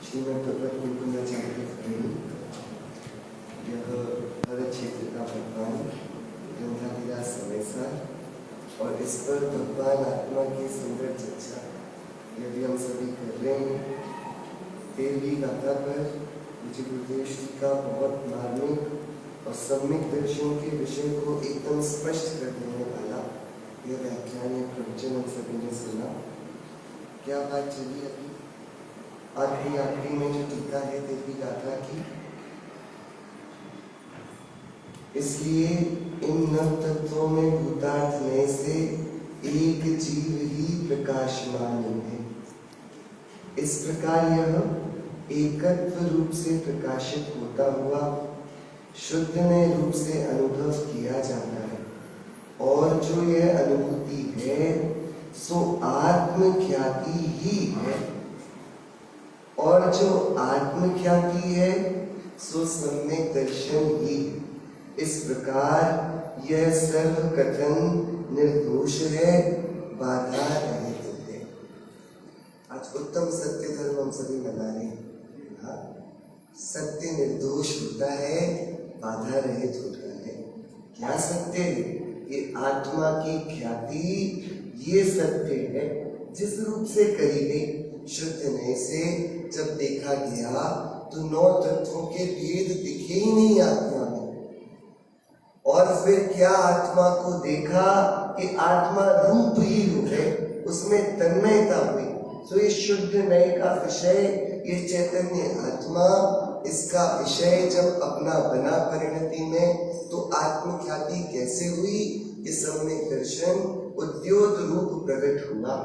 श्रीमद् भगवत मुकुंदाचार्य प्रेमी यह हर क्षेत्र का भगवान ग्रंथाधिराज समयसार और इस पर भगवान आत्मा की सुंदर चर्चा यदि हम सभी कर रहे हैं। 13वीं गाथा पर मुझे गुरुदेव श्री का बहुत मार्मिक और सम्यक दर्शन के विषय को एकदम स्पष्ट कर देने वाला यह व्याख्यान या प्रवचन हम सभी ने सुना। क्या बात चली अभी आखिरी में जो टीका है 13वीं गाथा की, इसलिए इन नव तत्वों में भूतार्थ में से एक जीव ही प्रकाशमान है। इस प्रकार यह एकत्व रूप से प्रकाशित होता हुआ शुद्ध में रूप से अनुभव किया जाता है और जो यह अनुभूति है सो आत्मख्याति ही है और जो आत्मख्याति है सो सम्यक दर्शन ही। इस प्रकार यह सर्व कथन निर्दोष है, बाधा रहित है। आज उत्तम सत्य धर्म हम सभी मना रहे हैं। हाँ, सत्य निर्दोष होता है, बाधा रहित होता है। क्या सत्य है? ये आत्मा की ख्याति, ये सत्य है। जिस रूप से करीबे शुद्ध नए से जब देखा गया तो 9 तत्वों के भेद दिखे ही नहीं आत्मा में। और फिर क्या आत्मा को देखा कि आत्मा रूप ही रूप है, उसमें तन्मयता हुई। तो ये शुद्ध नए का विषय, ये चैतन्य आत्मा, इसका विषय जब अपना बना परिणति में तो आत्मख्याति कैसे हुई? ये सम्यक दर्शन उद्योत रूप प्रकट हुआ।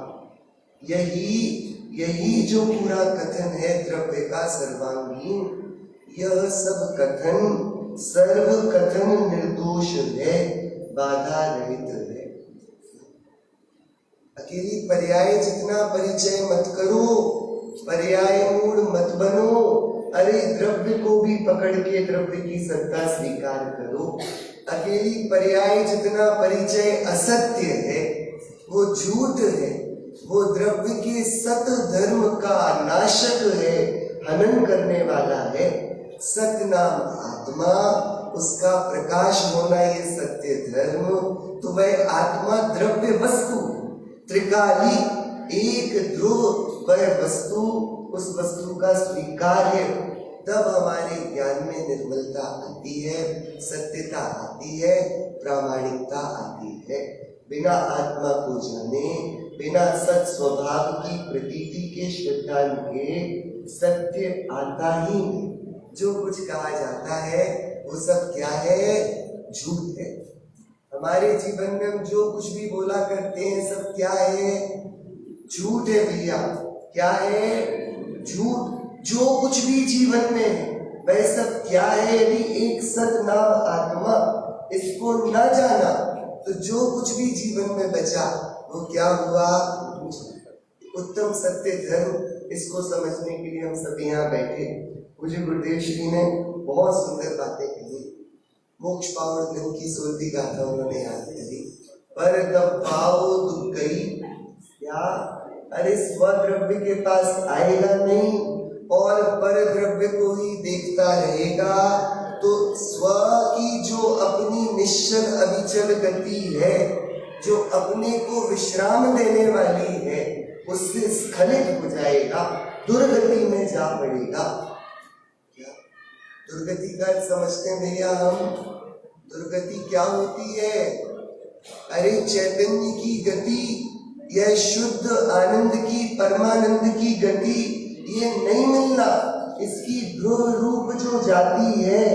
यही जो पूरा कथन है द्रव्य का सर्वांगीण, यह सब कथन सर्व कथन निर्दोष है, बाधा रहित है। अकेली पर्याय जितना परिचय मत करो, पर्याय मूड मत बनो। अरे द्रव्य को भी पकड़ के द्रव्य की सत्ता स्वीकार करो। अकेली पर्याय जितना परिचय असत्य है, वो झूठ है, वो द्रव्य के सत धर्म का नाशक है, हनन करने वाला है। सत नाम आत्मा, उसका प्रकाश होना ये सत्य धर्म। तो वह आत्मा द्रव्य वस्तु, त्रिकाली एक ध्रुव वह वस्तु, उस वस्तु का स्वीकार्य, तब हमारे ज्ञान में निर्मलता आती है, सत्यता आती है, प्रामाणिकता आती है। बिना आत्मा को जाने, बिना सत स्वभाव की प्रतीति के श्रद्धालु के सत्य आता ही नहीं। जो कुछ कहा जाता है वो सब क्या है? झूठ है। हमारे जीवन में हम जो कुछ भी बोला करते हैं सब क्या है? झूठ है भैया। क्या है? झूठ। जो कुछ भी जीवन में है वह सब क्या है? यदि एक सत नाम आत्मा इसको न जाना तो जो कुछ भी जीवन में बचा वो क्या हुआ? उत्तम सत्य धर्म। इसको समझने के लिए हम सभी यहाँ बैठे। मुझे गुरुदेव श्री ने बहुत सुंदर बातें कही। मोक्ष पावड़ ग्रंथ की 16वीं गाथा उन्होंने याद करी। पर दबाओ दुख गई क्या? अरे स्वद्रव्य के पास आएगा नहीं और पर द्रव्य को ही देखता रहेगा तो स्व की जो अपनी निश्चल अविचल गति है, जो अपने को विश्राम देने वाली है, उससे स्खलित हो जाएगा, दुर्गति में जा पड़ेगा। क्या दुर्गति का समझते हैं भैया हम? दुर्गति क्या होती है? अरे चैतन्य की गति, यह शुद्ध आनंद की, परमानंद की गति, ये नहीं मिलना। इसकी ध्रुव रूप जो जाति है,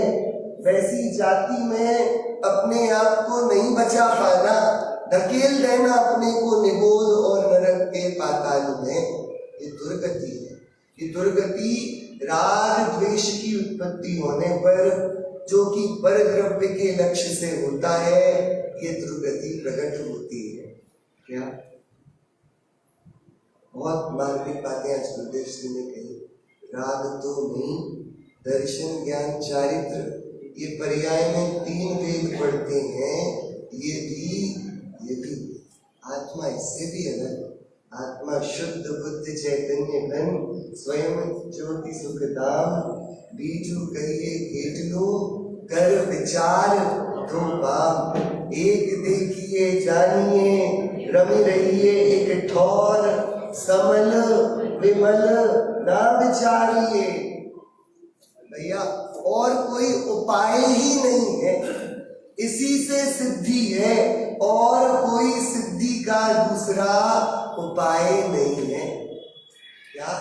वैसी जाति में अपने आप को नहीं बचा पाना, धकेल देना अपने को निगोद और नरक के पाताल में, ये दुर्गति है। ये दुर्गति राग द्वेष की उत्पत्ति होने पर, जो कि पर द्रव्य के लक्ष्य से होता है, ये दुर्गति प्रकट होती है। क्या बहुत मार्मिक बातें आज गुरुदेव श्री ने कही। राग तो नहीं, दर्शन ज्ञान चारित्र, ये पर्याय में 3 वेद पढ़ते हैं। ये भी आत्मा इससे भी अलग। आत्मा शुद्ध बुद्ध चैतन्य घन स्वयं ज्योति सुखधाम बीजू कहिए घेटलो कर विचार दो काम एक देखिए जानिए रमी रहिए एक ठौर समल विमल ना विचारिए। भैया और कोई उपाय ही नहीं है, इसी से सिद्धि है और कोई सिद्धि का दूसरा उपाय नहीं है। क्या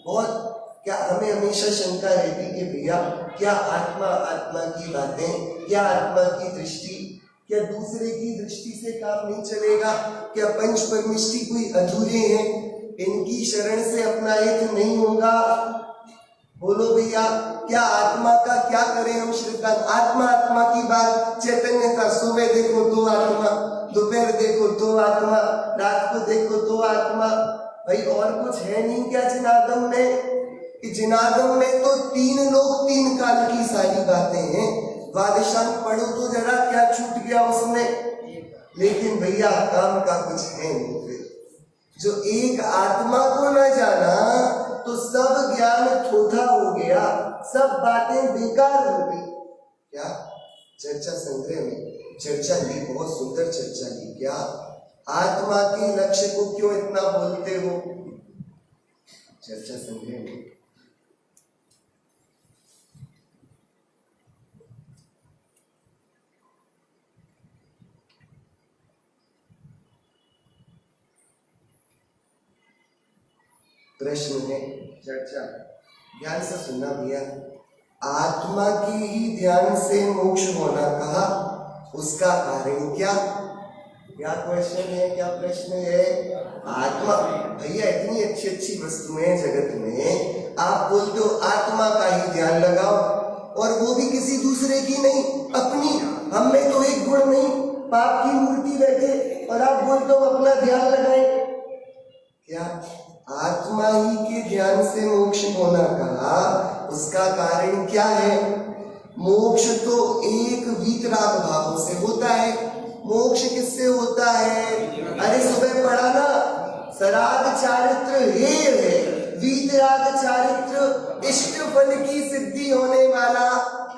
बहुत क्या हमें हमेशा शंका रहती कि भैया क्या आत्मा आत्मा की बातें, क्या आत्मा की दृष्टि, क्या दूसरे की दृष्टि से काम नहीं चलेगा, क्या पंच परमिष्टि कोई अधूरे हैं, इनकी शरण से अपना हित नहीं होगा। बोलो भैया क्या आत्मा का क्या करें हम श्रीकांत? आत्मा आत्मा की बात चैतन्यता, सुबह देखो तो आत्मा, दोपहर देखो तो आत्मा, रात को देखो तो आत्मा। भाई और कुछ है नहीं क्या जिनागम में? कि जिनागम में तो तीन लोग तीन काल की सारी बातें हैं। द्वादशांग पढ़ो तो जरा क्या छूट गया उसमें। लेकिन भैया काम का कुछ है नहीं। फिर जो एक आत्मा को न जाना तो सब ज्ञान थोथा हो गया, सब बातें बेकार हो गई। क्या चर्चा संग्रह में चर्चा ली, बहुत सुंदर चर्चा ली। क्या आत्मा के लक्ष्य को क्यों इतना बोलते हो? चर्चा संग्रह में प्रश्न है, चर्चा ध्यान से सुनना भैया। आत्मा की ही ध्यान से मोक्ष होना कहा, उसका कारण क्या? क्या क्वेश्चन है, क्या प्रश्न है? आत्मा भैया इतनी अच्छी अच्छी वस्तुएं जगत में, आप बोलते हो आत्मा का ही ध्यान लगाओ, और वो भी किसी दूसरे की नहीं, अपनी। हम में तो एक गुण नहीं, पाप की मूर्ति बैठे और आप बोलते हो अपना ध्यान लगाएं। क्या आत्मा ही के ध्यान से मोक्ष होना कहा, उसका कारण क्या है? मोक्ष तो एक वीतराग भाव से होता है। मोक्ष किससे होता है? अरे सुबह पढ़ा ना, सराग चारित्र हेय है, वीतराग चारित्र इष्ट फल की सिद्धि होने वाला,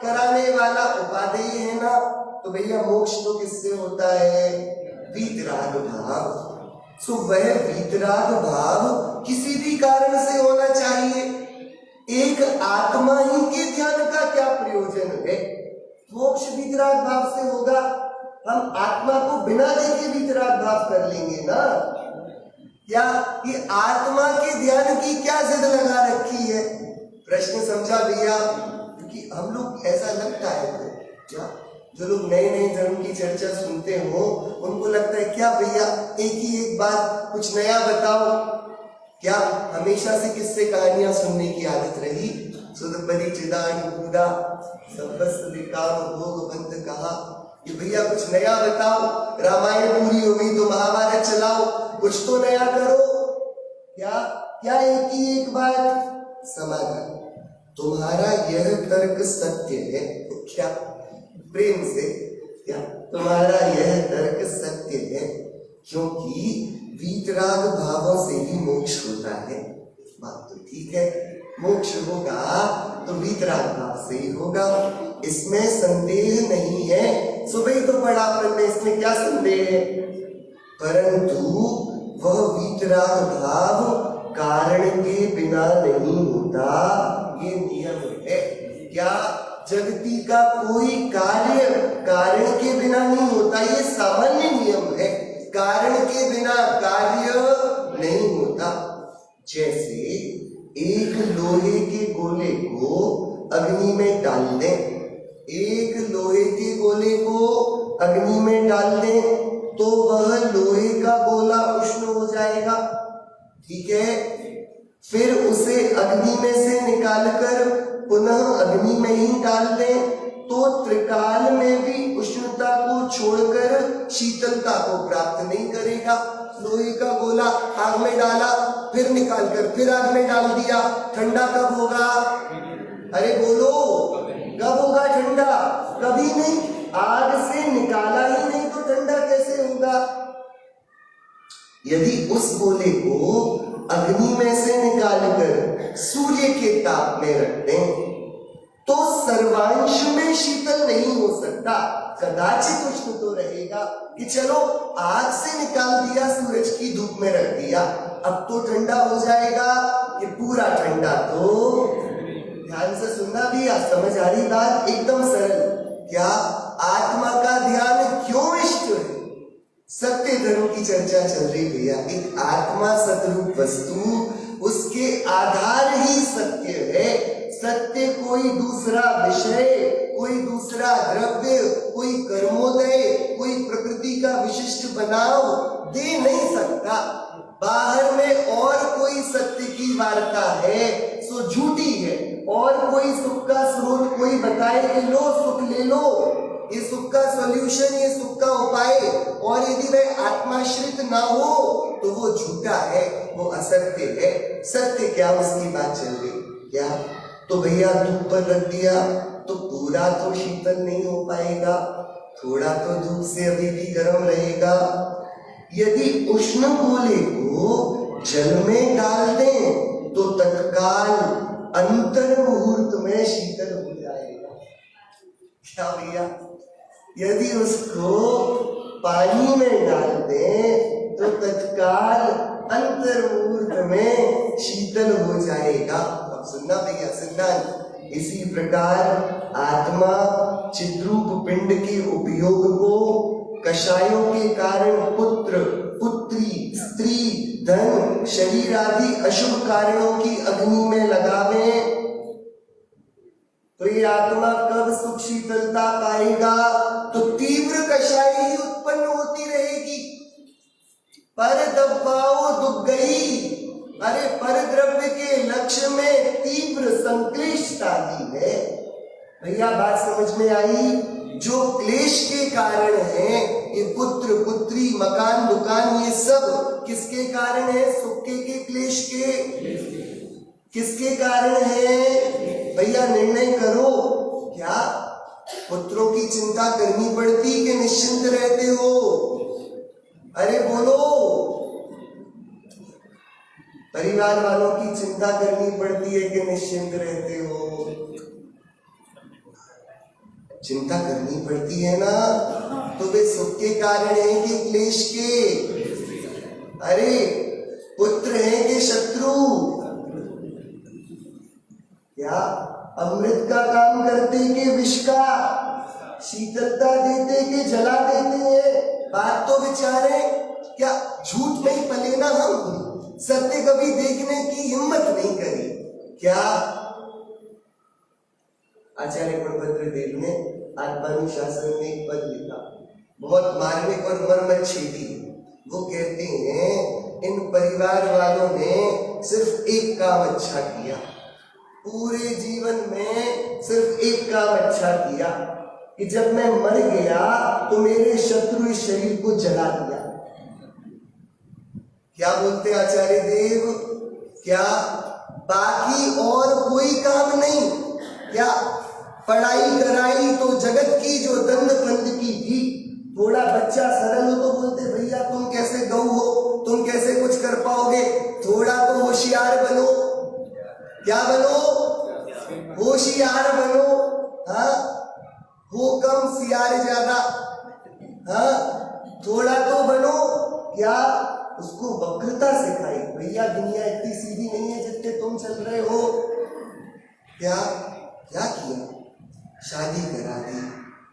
कराने वाला उपादेय है ना। तो भैया मोक्ष तो किससे होता है? वीतराग भाव। सो वह वीतराग भाव किसी भी कारण से होना चाहिए। एक आत्मा ही के ध्यान का क्या प्रयोजन है? मोक्ष वीतराग भाव से होगा, हम आत्मा को बिना देखे वीतराग भाव कर लेंगे ना। क्या ये आत्मा के ध्यान की क्या जिद लगा रखी है? प्रश्न समझा भैया? क्योंकि हम लोग ऐसा लगता है क्या, जो लोग नए नए धर्म की चर्चा सुनते हो उनको लगता है क्या भैया एक ही एक बात, कुछ नया बताओ। क्या हमेशा से किससे कहानियां सुनने की आदत रही? सुदपरि चिदान कूदा सबस्त विकाम भोग बंद कहा। ये भैया कुछ नया बताओ, रामायण पूरी हो गई तो महाभारत चलाओ, कुछ तो नया करो। क्या क्या एक ही एक बात? समाधान, तुम्हारा यह तर्क सत्य है क्या? प्रेम से, क्या तुम्हारा यह तर्क सत्य है? क्योंकि वीतराग भावों से ही मोक्ष होता है। बात तो ठीक है, मोक्ष होगा तो वीतराग भाव से ही होगा, इसमें संदेह नहीं है। सुबह ही तो पढ़ा अपन ने, इसमें क्या संदेह है? परंतु वह वीतराग भाव कारण के बिना नहीं होता, ये नियम है। क्या जगती का कोई कार्य कारण के बिना नहीं होता, ये सामान्य नियम है। कारण के बिना कार्य नहीं होता। जैसे एक लोहे के गोले को अग्नि में डाल दें, एक लोहे के गोले को अग्नि में डाल दें तो वह लोहे का गोला उष्ण हो जाएगा, ठीक है। फिर उसे अग्नि में से निकालकर पुनः अग्नि में ही डाल दें तो त्रिकाल में भी उष्णता को छोड़कर शीतलता को प्राप्त नहीं करेगा। लोहे का गोला आग में डाला, फिर निकालकर फिर आग में डाल दिया, ठंडा कब होगा? अरे बोलो, कब होगा ठंडा? कभी नहीं। आग से निकाला ही नहीं तो ठंडा कैसे होगा? यदि उस गोले को अग्नि में से निकालकर सूर्य के ताप में रख दें तो सर्वांश में शीतल नहीं हो सकता, कदाचित उष्ण तो रहेगा कि चलो आग से निकाल दिया, सूरज की धूप में रख दिया, अब तो ठंडा हो जाएगा। ये पूरा ठंडा तो, ध्यान से सुनना भैया, समझ आ रही बात? एकदम सरल। क्या आत्मा का ध्यान क्यों इष्ट है? सत्य धर्म की चर्चा चल रही भैया। एक आत्मा सतरूप वस्तु, उसके आधार ही सत्य है। सत्य कोई दूसरा विषय, कोई दूसरा द्रव्य, कोई कर्मोदय, कोई प्रकृति का विशिष्ट बनाव दे नहीं सकता। बाहर में और कोई सत्य की वार्ता है सो झूठी है, और कोई सुख का स्रोत कोई बताए कि लो सुख ले लो, ये सुख का सॉल्यूशन, ये सुख का उपाय, और यदि वह आत्माश्रित ना हो तो वो झूठा है, वो असत्य है। सत्य क्या, उसकी बात चल रही क्या? तो भैया धूप पर रख दिया तो पूरा तो शीतल नहीं हो पाएगा, थोड़ा तो धूप से अभी भी गर्म रहेगा। यदि उष्ण गोले को जल में डाल दें तो तत्काल अंतर मुहूर्त में शीतल हो जाएगा। क्या भैया? यदि उसको पानी में डाल दें तो तत्काल अंतर मुहूर्त में शीतल हो जाएगा। अब सुनना भैया, सिद्धांत इसी प्रकार आत्मा चिद्रूप पिंड के उपयोग को कषायों के कारण पुत्र, पुत्री, स्त्री, धन, शरीर आदि अशुभ कारणों की अग्नि में लगावे तो ये आत्मा कब सुख शीतलता पाएगा? तो तीव्र कषाय ही उत्पन्न होती रहेगी। पर दबाओ दुख गई। अरे पर द्रव्य के लक्ष्य में तीव्र संक्लिष्टता दी है। भैया बात समझ में आई? जो क्लेश के कारण है, ये पुत्र, पुत्री, मकान, दुकान, ये सब किसके कारण है? सुख के क्लेश के? किसके कारण है? भैया निर्णय करो। क्या पुत्रों की चिंता करनी पड़ती कि निश्चिंत रहते हो? अरे बोलो। परिवार वालों की चिंता करनी पड़ती है कि निश्चिंत रहते हो? चिंता करनी पड़ती है ना। तो वे सुख के कारण है कि क्लेश के? अरे पुत्र है कि शत्रु? क्या अमृत का काम करते कि विष का? शीतलता देते कि जला देते हैं? बात तो विचारे। क्या झूठ में ही पले ना हम? सत्य कभी देखने की हिम्मत नहीं करी। क्या आचार्य गुणभद्र देव ने आत्मानुशासन में एक पद लिखा, बहुत मार्मिक और मर्मच्छेदी। वो कहते हैं इन परिवार वालों ने सिर्फ एक काम अच्छा किया, पूरे जीवन में सिर्फ एक काम अच्छा किया कि जब मैं मर गया तो मेरे शत्रु इस शरीर को जला दिया। क्या बोलते आचार्य देव? क्या बाकी और कोई काम नहीं? क्या पढ़ाई कराई तो जगत की जो दंड पंद की थी, थोड़ा बच्चा सरल हो तो बोलते भैया तुम कैसे गऊ हो, तुम कैसे कुछ कर पाओगे, थोड़ा तो होशियार बनो। क्या बनो? होशियार बनो। हाँ, हो कम सियार ज्यादा। हाँ, थोड़ा तो बनो। क्या उसको वक्रता सिखाई, भैया दुनिया इतनी सीधी नहीं है जितने तुम चल रहे हो। क्या क्या किया? शादी करा दी,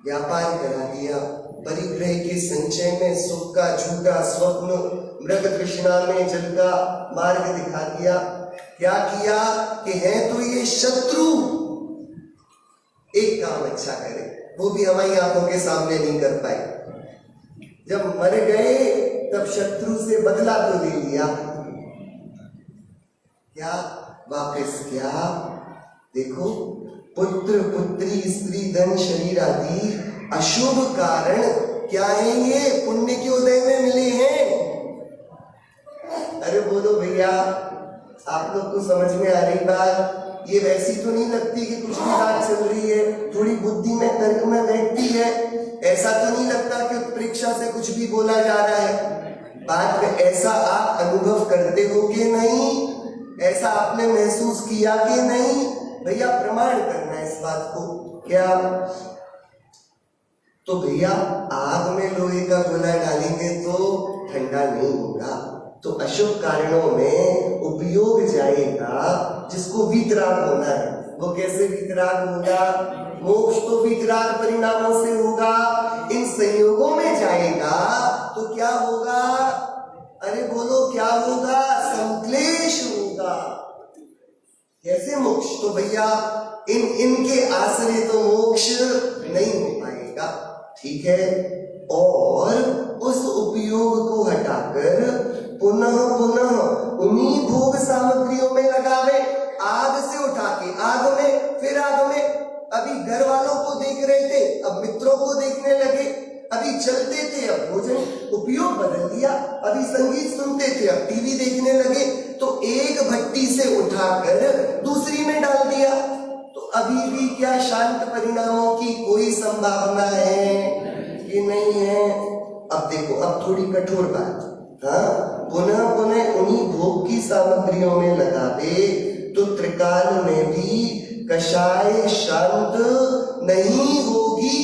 व्यापार करा दिया, परिग्रह के संचय में सुख का झूठा स्वप्न, मृग तृष्णा में जल का मार्ग दिखा दिया। क्या किया कि है तो ये शत्रु एक काम अच्छा करे, वो भी हमारी आंखों के सामने नहीं कर पाए। जब मर गए तब शत्रु से बदला तो ले लिया। क्या वापस? क्या देखो, पुत्र, पुत्री, स्त्री, धन, शरीर आदि अशुभ कारण क्या है? ये पुण्य के उदय में मिले हैं। अरे बोलो भैया, आप लोग को समझ में आ रही बात? ये वैसी तो नहीं लगती कि कुछ भी बात चल रही है, थोड़ी बुद्धि में तर्क में बैठती है। ऐसा तो नहीं लगता कि उत्प्रेक्षा से कुछ भी बोला जा रहा है। बात में ऐसा आप अनुभव करते हो कि नहीं? ऐसा आपने महसूस किया कि नहीं? भैया प्रमाण करना है इस बात को। क्या? तो भैया आग में लोहे का गोला डालेंगे तो ठंडा नहीं होगा, तो अशुभ कारणों में उपयोग जाएगा जिसको वीतराग होना है। वो कैसे वीतराग होगा? मोक्ष तो वीतराग परिणामों से होगा। इन संयोगों में जाएगा तो क्या होगा? अरे बोलो क्या होगा? संक्लेश होगा। कैसे मोक्ष? तो भैया इनके आश्रय तो मोक्ष नहीं हो पाएगा, ठीक है। और उस उपयोग को हटाकर पुनः पुनः उन्हीं भोग सामग्रियों में लगावे, आग से उठा के आग में, फिर आग में। अभी घर वालों को देख रहे थे, अब मित्रों को देखने लगे। अभी चलते थे, अब भोजन उपयोग बदल दिया। अभी संगीत सुनते थे, अब टीवी देखने लगे। तो एक भट्टी से उठाकर दूसरी में डाल दिया। तो अभी भी क्या शांत परिणामों की कोई संभावना है कि नहीं है? अब देखो, अब थोड़ी कठोर बात। हाँ, पुनः पुनः उन्हीं भोग की सामग्रियों में लगा दे तो त्रिकाल में भी कषाय शांत नहीं होगी।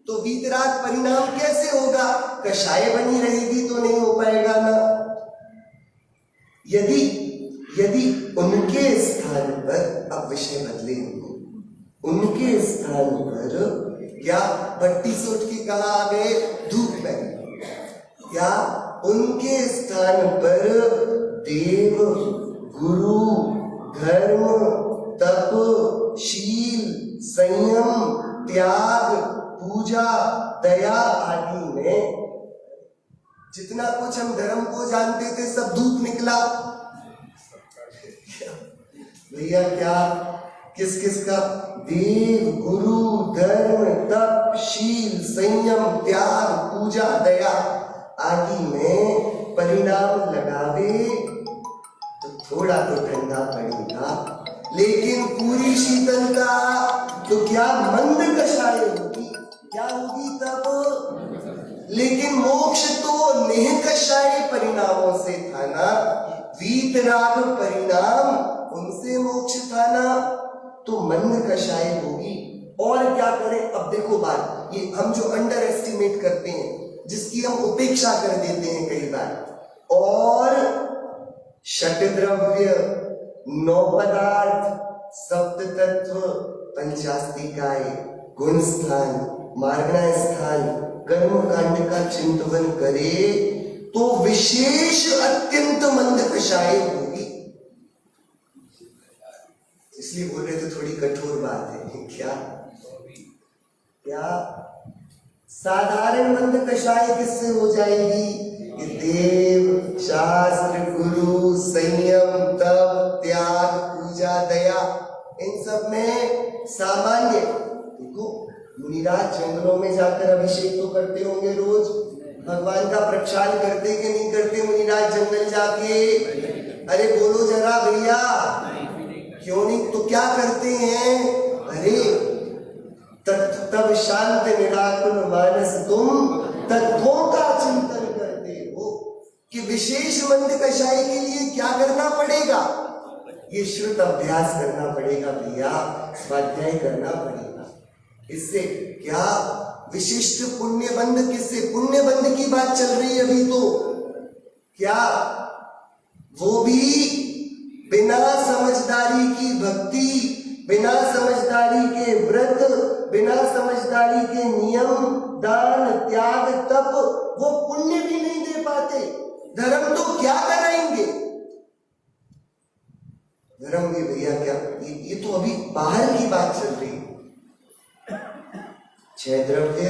तो वीतराग परिणाम कैसे होगा? कषाय बनी रहेगी तो नहीं हो पाएगा ना। यदि उनके स्थान पर, अब विषय बदले होंगे, उनके स्थान पर क्या भट्टी से उठ के कहाँ आ गए? धूप में। क्या उनके स्थान पर देव, गुरु, धर्म, तप, शील, संयम, त्याग, पूजा, दया आदि में जितना कुछ हम धर्म को जानते थे सब धूप निकला। भैया क्या? किस किस का? देव, गुरु, धर्म, तप, शील, संयम, त्याग, पूजा, दया आदि में परिणाम लगावे तो थोड़ा तो ठंडा पड़ेगा, लेकिन पूरी शीतलता तो क्या मंद कषाय होगी? क्या होगी तब? लेकिन मोक्ष तो निःकषाय परिणामों से था ना, वीतराग परिणाम उनसे मोक्ष था ना, तो मंद कषाय होगी। और क्या करें? अब देखो बात, ये हम जो अंडर एस्टिमेट करते हैं, जिसकी हम उपेक्षा कर देते हैं कई बार, और षटद्रव्य, नौ पदार्थ, सप्त तत्व, पंचास्तिकाय, गुण स्थान, मार्गणा स्थान, कर्म कांड का चिंतन करे तो विशेष अत्यंत मंद कषाय होगी। इसलिए बोल रहे थे थोड़ी कठोर बात है। क्या साधारण मंद कषाय किससे हो जाएगी? कि देव, शास्त्र, गुरु, संयम, तप, त्याग, पूजा, दया, इन सब में सामान्य। देखो मुनिराज जंगलों में जाकर अभिषेक तो करते होंगे, रोज भगवान का प्रक्षाल करते कि नहीं करते मुनिराज जंगल जाके? अरे बोलो जरा भैया, क्यों नहीं? तो क्या करते हैं? अरे तब शांत निराकुल मानस तुम तत्वों का चिंतन करते हो। कि विशेष मंद कषाय के लिए क्या करना पड़ेगा? ये श्रुत अभ्यास करना पड़ेगा भैया, स्वाध्याय करना पड़ेगा। इससे क्या विशिष्ट पुण्य बंध, किससे पुण्य बंध की बात चल रही है अभी, तो क्या वो भी बिना समझदारी की भक्ति, बिना समझदारी के व्रत, बिना समझदारी के नियम, दान, त्याग, तप, वो पुण्य भी नहीं दे पाते। धर्म तो क्या कराएंगे? धर्म भी भैया क्या, ये तो अभी बाहर की बात चल रही है। 6 द्रव्य,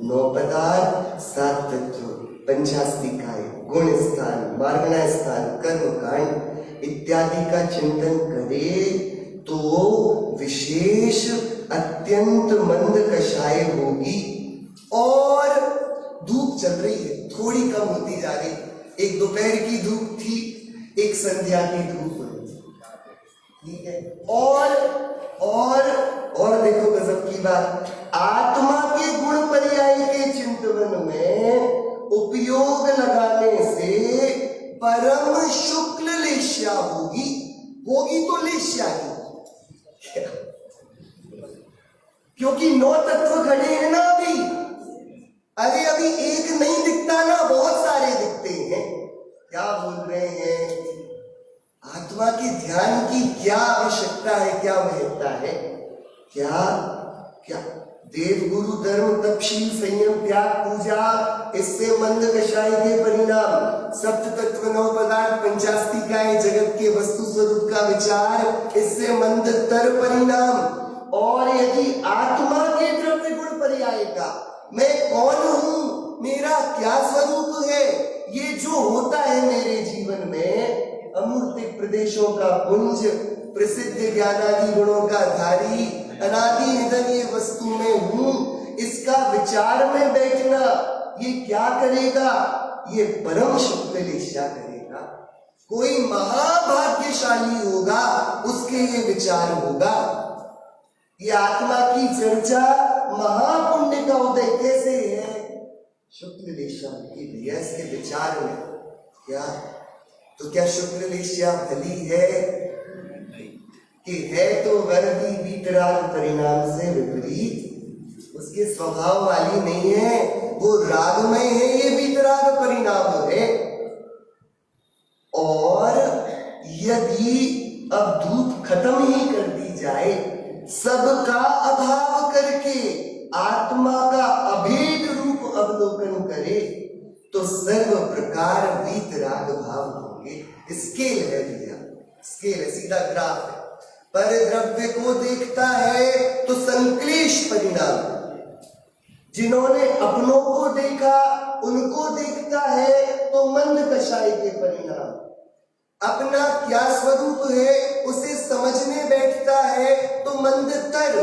9 पदार्थ, 7 तत्व, पंचास्तिकाय, गुण स्थान, मार्गणा स्थान, कर्म कांड इत्यादि का चिंतन करे तो विशेष अत्यंत मंद कषाय होगी। और धूप चल रही है, थोड़ी कम होती जा रही। एक दोपहर की धूप थी, एक संध्या की धूप हुई, ठीक है। और देखो गजब की बात, आत्मा के गुण पर्याय के चिंतन में उपयोग लगाने क्योंकि 9 तत्व खड़े हैं ना अभी। अरे अभी एक नहीं दिखता ना, बहुत सारे दिखते हैं। क्या बोल रहे हैं? आत्मा के ध्यान की क्या आवश्यकता है, क्या महत्ता है? क्या क्या देव गुरु धर्म तपशील संयम त्याग पूजा, इससे मंद कषाय के परिणाम, सप्त तत्व 9 पदार्थ पंचास्तिकाएं जगत के वस्तु स्वरूप का विचार, इससे मंद तर परिणाम। और यदि आत्मा के द्रव्य गुण पर्याय का मैं कौन हूं, मेरा क्या स्वरूप है, ये जो होता है मेरे जीवन में, अमूर्तिक प्रदेशों का पुंज, प्रसिद्ध ज्ञानादि गुणों का धारी, अनादि निधन ये वस्तु में हूं, इसका विचार में बैठना ये क्या करेगा? ये परम शुक्ललेशा करेगा। कोई महाभाग्यशाली होगा, उसके ये विचार होगा। ये आत्मा की चर्चा महापुण्य का उदय कैसे है? शुक्ललेशा की भैया इसके विचार में। क्या तो क्या शुक्ललेशा भली है कि है तो वर्दी वीतराग परिणाम से विपरीत, उसके स्वभाव वाली नहीं है, वो रागमय है, ये वीतराग परिणाम है। और यदि अब धूप खत्म ही कर दी जाए, सबका अभाव करके आत्मा का अभेद रूप अवलोकन करे, तो सर्व प्रकार वीतराग भाव होंगे। स्केल है भैया, स्केल है, सीधा ग्राफ है। पर द्रव्य को देखता है तो संक्लेश परिणाम, जिन्होंने अपनों को देखा उनको देखता है तो मंद कषाय के परिणाम। अपना क्या स्वरूप है उसे समझने बैठता है तो मंद तर,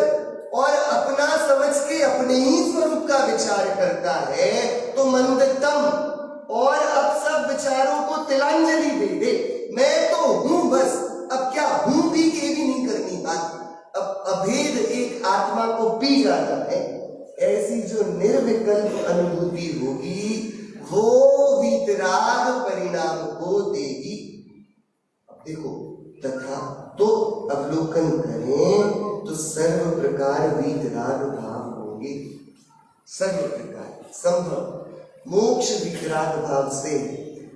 और अपना समझ के अपने ही स्वरूप का विचार करता है तो मंद तम। और अब सब विचारों को तिलांजलि दे दे, मैं तो हूं बस, अब क्या हूं भी के भी नहीं करनी बात। अब अभेद एक आत्मा को पी जाता है। ऐसी जो निर्विकल्प अनुभूति होगी वो वीतराग परिणाम को देगी। अब देखो, तथा तो अवलोकन करें तो सर्व प्रकार वीतराग भाव होंगे। सर्व प्रकार संभव मोक्ष वीतराग भाव से।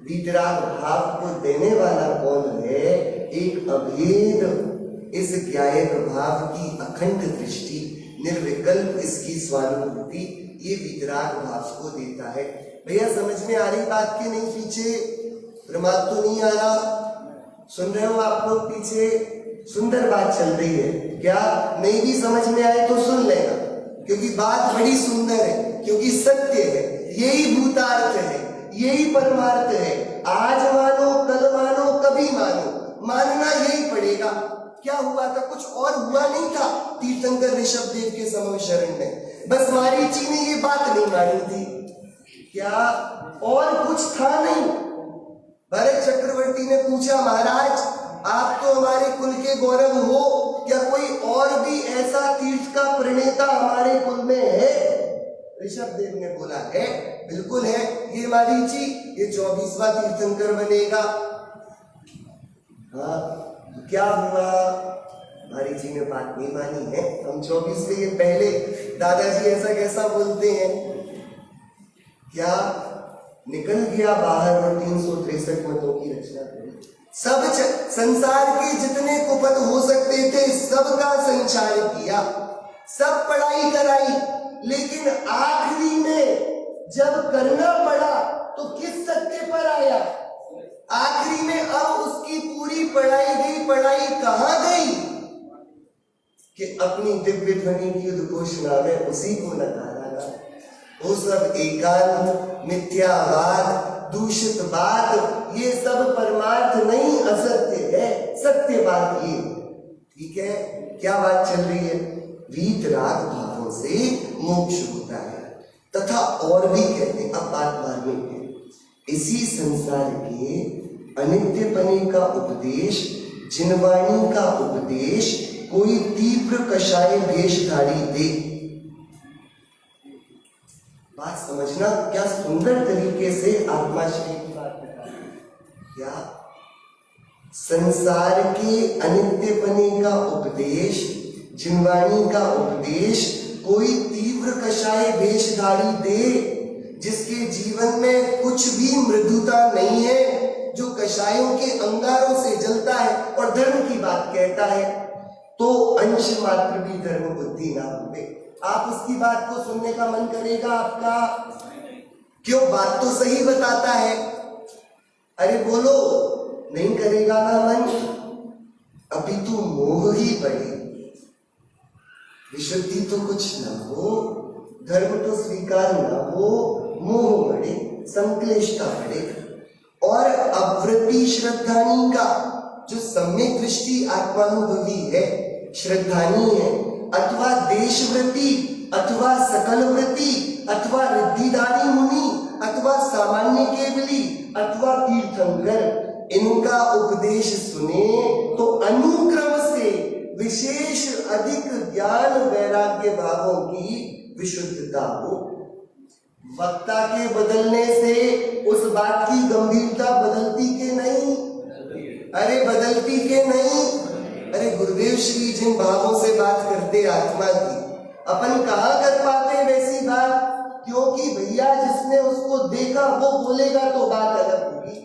वीतराग भाव को देने वाला कौन है? एक अभेद इस ज्ञायक भाव की अखंड दृष्टि, निर्विकल्प इसकी स्वानुभूति, ये वीतराग भाव को देता है। भैया समझ में आ रही बात की नहीं? पीछे प्रमाद तो नहीं आ रहा? सुन रहे हो आप लोग? पीछे सुंदर बात चल रही है। क्या नहीं भी समझ में आए तो सुन लेना, क्योंकि बात बड़ी सुंदर है, क्योंकि सत्य है, यही भूतार्थ है, यही परमार्थ है। आज मानो, कल मानो, कभी मानो, मानना यही पड़ेगा। क्या हुआ था? कुछ और हुआ नहीं था तीर्थंकर ऋषभ देव के समय शरण में, बस मारीची ने ये बात नहीं मानी थी। क्या और कुछ था नहीं? भरत चक्रवर्ती ने पूछा, महाराज आप तो हमारे कुल के गौरव हो, क्या कोई और भी ऐसा तीर्थ का प्रणेता हमारे कुल में है? ऋषभ देव ने बोला है, बिल्कुल है, ये मारीची, ये 24वां तीर्थंकर बनेगा। हाँ, तो क्या हुआ? मारीची ने बात नहीं मानी है। हम 24 से ये पहले दादाजी ऐसा कैसा बोलते हैं? क्या निकल गया बाहर और 363 मतों की रचना करी। सब संसार के जितने कुपथ हो सकते थे सबका संचार किया, सब पढ़ाई कराई, लेकिन आखिरी में जब करना पड़ा तो किस सत्य पर आया? आखिरी में अब उसकी पूरी पढ़ाई गई, पढ़ाई कहां गई कि अपनी दिव्य ध्वनि की उद्घोषणा में उसी को नकारा गया। वो सब एकांत, मिथ्यावाद, दूषित बात, ये सब परमार्थ नहीं, असत्य है। सत्य बात ये, ठीक है? क्या बात चल रही है? वीतराग भावों से मोक्ष होता है। तथा और भी कहते हैं, अब बात मानने की, इसी संसार के अनित्यपने का उपदेश, जिनवाणी का उपदेश कोई तीव्र कषाय भेषधारी दे। बात समझना, क्या सुंदर तरीके से आत्मा श्री की बात बता रही है। क्या संसार के अनित्यपने का उपदेश, जिनवाणी का उपदेश कोई तीव्र कषाय वेशधारी दे, जिसके जीवन में कुछ भी मृदुता नहीं है, जो कषायों के अंगारों से जलता है और धर्म की बात कहता है, तो अंश मात्र भी धर्म बुद्धि ना हुए। आप उसकी बात को सुनने का मन करेगा आपका? क्यों? बात तो सही बताता है। अरे बोलो, नहीं करेगा ना मन? अभी तो मोह ही बढ़े, विशुद्धि तो कुछ ना हो, धर्म तो स्वीकार ना हो, मोह बढ़े, संक्लेशता बढ़े। और अवृत्ति श्रद्धानी का जो सम्यक दृष्टि आत्मानुभवी है, श्रद्धानी है, अथवा देशवृत्ति, अथवा सकल वृत्ति, अथवा रिद्धिधारी मुनि, अथवा सामान्य केवली, अथवा तीर्थंकर, इनका उपदेश सुने तो अनुक्रम से विशेष अधिक ज्ञान वैराग्य भावों की विशुद्धता हो। वक्ता के बदलने से उस बात की गंभीरता बदलती के नहीं? अरे बदलती के नहीं? अरे गुरुदेव श्री जिन भावों से बात करते आत्मा की, अपन कहाँ कर पाते वैसी बात? क्योंकि भैया जिसने उसको देखा वो बोलेगा तो बात अलग होगी।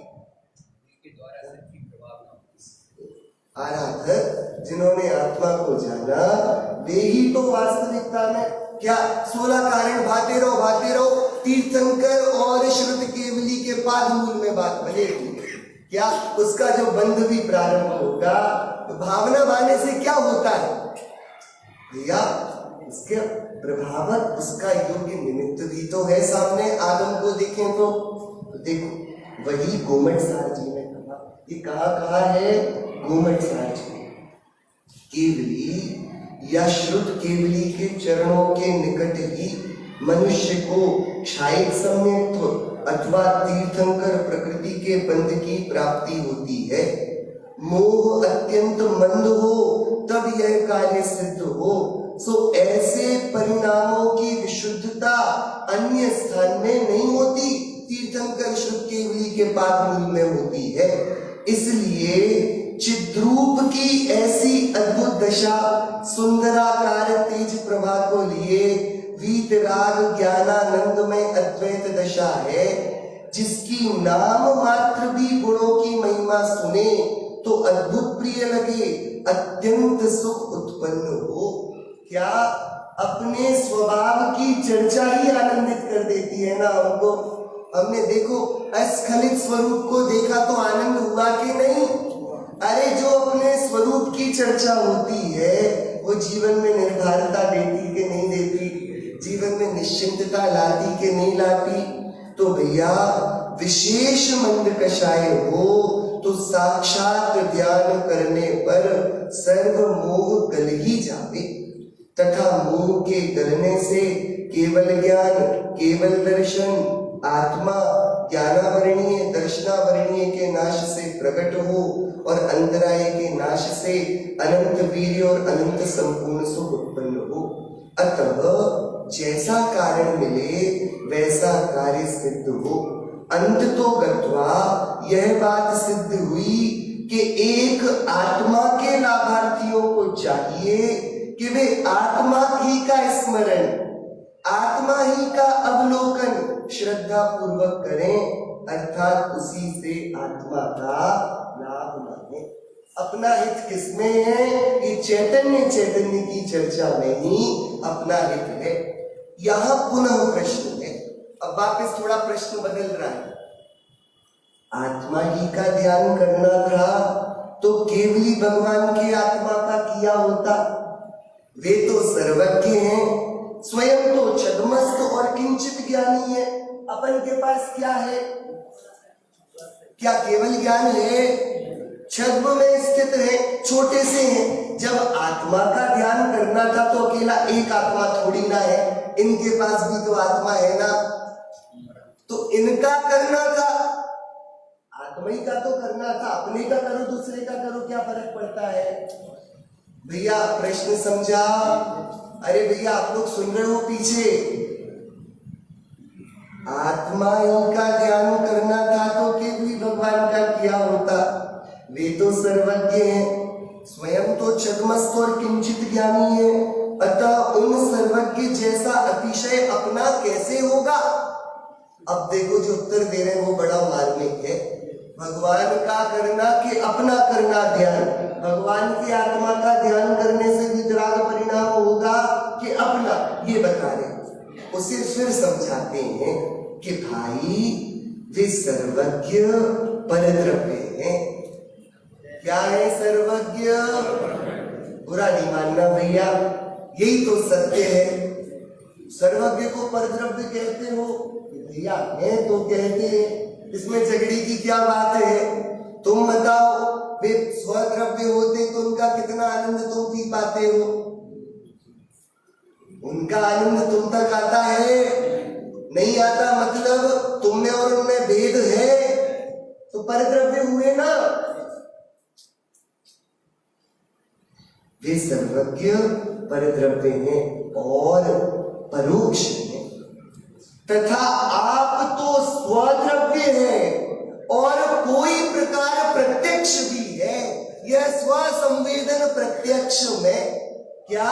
आराधक जिन्होंने आत्मा को जाना, वे ही तो वास्तविकता में क्या 16 कारण भाते रहो, तीर्थंकर और श्रुत केवली के पाद मूल में बात बनेगी। क्या उसका जो बंध भी प्रारंभ होगा, तो भावना माने से क्या होता है भैया? उसके प्रभावक उसका योग्य निमित्त भी तो है सामने। आदम को देखें तो देखो, वही गोमट सार जी ने कहा, ये कहाँ है? गोमट सार जी। केवली या श्रुत केवली के चरणों के निकट ही मनुष्य को क्षायिक सम्यक्त्व अथवा तीर्थंकर प्रकृति के बंध की प्राप्ति होती है। मोह अत्यंत मंद हो तब यह कार्य सिद्ध हो। सो ऐसे परिणामों की विशुद्धता अन्य स्थान में नहीं होती, तीर्थंकर श्रुत केवली के पाद मूल में होती है। इसलिए चिद्रूप की ऐसी अद्भुत दशा, सुंदराकार तेज प्रभा को लिए वीतराग ज्ञानानंद में अद्वैत दशा है, जिसकी नाम मात्र भी गुणों की महिमा सुने तो अद्भुत प्रिय लगे, अत्यंत सुख उत्पन्न हो। क्या अपने स्वभाव की चर्चा ही आनंदित कर देती है ना हमको? हमने देखो अस्खलित स्वरूप को देखा तो आनंद हुआ कि नहीं? अरे जो अपने स्वरूप की चर्चा होती है वो जीवन में निर्धारता देती कि नहीं देती, जीवन में निश्चिंतता लाती कि नहीं लाती? तो भैया विशेष मंद कषाय हो तो साक्षात ध्यान करने पर सर्व मोह गल ही जावे, तथा मोह के गलने से केवल ज्ञान, केवल दर्शन, आत्मा ज्ञानावरणीय दर्शनावरणीय के नाश से प्रकट हो और अंतराय के नाश से अनंत वीर्य और अनंत संपूर्ण सुख उत्पन्न हो। अतः जैसा कारण मिले वैसा कार्य सिद्ध हो। अंत तो गत्वा यह बात सिद्ध हुई कि एक आत्मा के लाभार्थियों को चाहिए कि वे आत्मा ही का स्मरण, आत्मा ही का अवलोकन श्रद्धा पूर्वक करें, अर्थात उसी से आत्मा का लाभ माने। अपना हित किसमें है? ये चैतन्य की चर्चा में ही अपना हित है। यहां पुनः प्रश्न है, अब वापस थोड़ा प्रश्न बदल रहा है। आत्मा ही का ध्यान करना था तो केवली भगवान की आत्मा का किया होता। वे तो सर्वज्ञ हैं, स्वयं तो छद्मस्त और किंचित ज्ञानी है। अपन के पास क्या है? क्या केवल ज्ञान है? छद्म में स्थित है, छोटे से हैं। जब आत्मा का ध्यान करना था तो अकेला एक आत्मा थोड़ी ना है, इनके पास भी तो आत्मा है ना, तो इनका करना था, आत्मा ही का तो करना था। अपने का करो दूसरे का करो, क्या फर्क पड़ता है भैया? प्रश्न समझा? अरे भैया आप लोग सुन रहे हो पीछे? आत्मा ही का ध्यान करना था तो केवली भगवान का किया होता। वे तो सर्वज्ञ हैं, स्वयं तो छद्मस्त और किंचित ज्ञानी है। अतः उन सर्वज्ञ सर्वज्ञ जैसा अतिशय अपना कैसे होगा? अब देखो जो उत्तर दे रहे हैं वो बड़ा मार्मिक है। भगवान का करना कि अपना करना ध्यान, भगवान की आत्मा का ध्यान करने से वितराग परिणाम होगा कि अपना, ये बता रहे। उसे फिर समझाते हैं कि भाई वे सर्वज्ञ परद्रव्य हैं। क्या है सर्वज्ञ? बुरा नहीं मानना भैया, यही तो सत्य है। सर्वज्ञ को परद्रव्य कहते हो भैया, है तो कहते हैं, इसमें झगड़े की क्या बात है? तुम बताओ, वे स्वद्रव्य होते तो उनका कितना आनंद तुम पी पाते हो? उनका आनंद तुम तक आता है? नहीं आता, मतलब तुम में और उनमें भेद है, तो परद्रव्य हुए ना। वे सर्वज्ञ परद्रव्य हैं और परोक्ष हैं, तथा आप तो स्वद्रव्य हैं और कोई प्रकार प्रत्यक्ष भी है। यह स्वसंवेदन प्रत्यक्ष में क्या,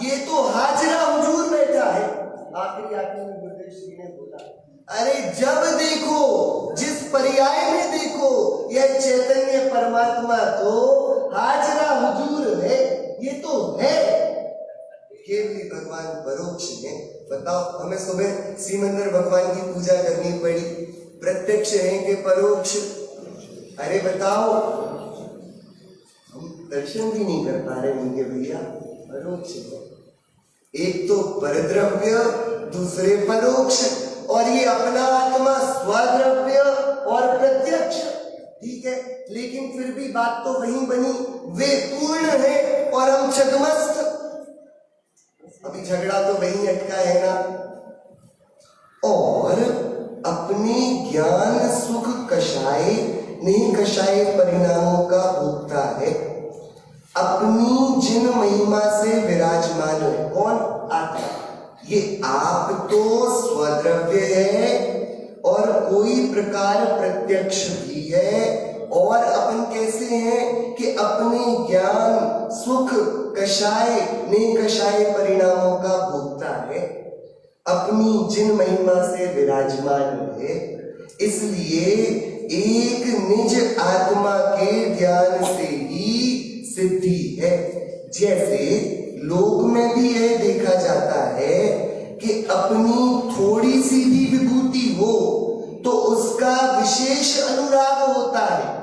ये तो हाजरा हुजूर बैठा है। आखिरी में गुरुदेव श्री ने बोला, अरे जब देखो, जिस पर्याय में देखो, यह चैतन्य परमात्मा तो हाजरा हुजूर है। ये तो है, केवली भगवान परोक्ष है। बताओ, हमें सुबह श्रीमंदिर भगवान की पूजा करनी पड़ी, प्रत्यक्ष है कि परोक्ष? अरे बताओ, हम दर्शन भी नहीं कर पा रहे उनके भैया, परोक्ष है। एक तो परद्रव्य, दूसरे परोक्ष, और ये अपना आत्मा स्वद्रव्य और प्रत्यक्ष। ठीक है, लेकिन फिर भी बात तो वही बनी, वे पूर्ण है और हम छद्मस्त। अभी झगड़ा तो वही अटका है ना। और अपने ज्ञान सुख कषाय नहीं कषाय परिणामों का भोगता है, अपनी जिन महिमा से विराजमान है। कौन? आत्मा। ये आप तो स्वद्रव्य है और कोई प्रकार प्रत्यक्ष भी है, और अपन कैसे हैं कि अपने ज्ञान सुख कषाय ने कषाय परिणामों का भोगता है, अपनी जिन महिमा से विराजमान है। इसलिए एक निज आत्मा के ध्यान से ही सिद्धि है। जैसे लोक में भी यह देखा जाता है कि अपनी थोड़ी सी भी विभूति हो तो उसका विशेष अनुराग होता है,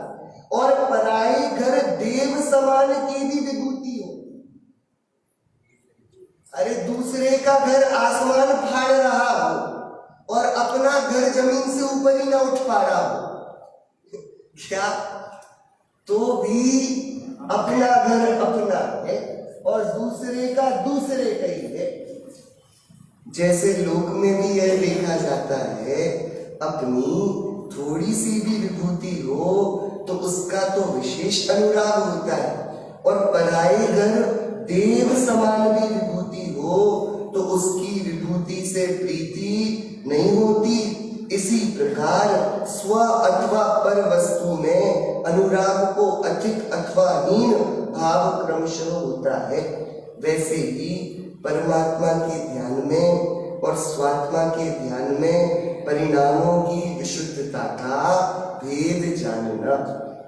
और पराये घर देव समान की भी विभूति हो। अरे दूसरे का घर आसमान फाड़ रहा हो और अपना घर जमीन से ऊपर ही ना उठ पा रहा हो, क्या? तो भी अपना घर अपना है और दूसरे का दूसरे का ही है। जैसे लोक में भी यह देखा जाता है, अपनी थोड़ी सी भी विभूति हो तो उसका तो विशेष अनुराग होता है, और पराये घर देव समान भी विभूति हो तो उसकी विभूति से प्रीति नहीं होती। इसी प्रकार स्व अथवा पर वस्तु में अनुराग को अधिक अथवा हीन भाव क्रमशः होता है। वैसे ही परमात्मा के ध्यान में और स्वात्मा के ध्यान में परिणामों की विशुद्धता का भेद जानना।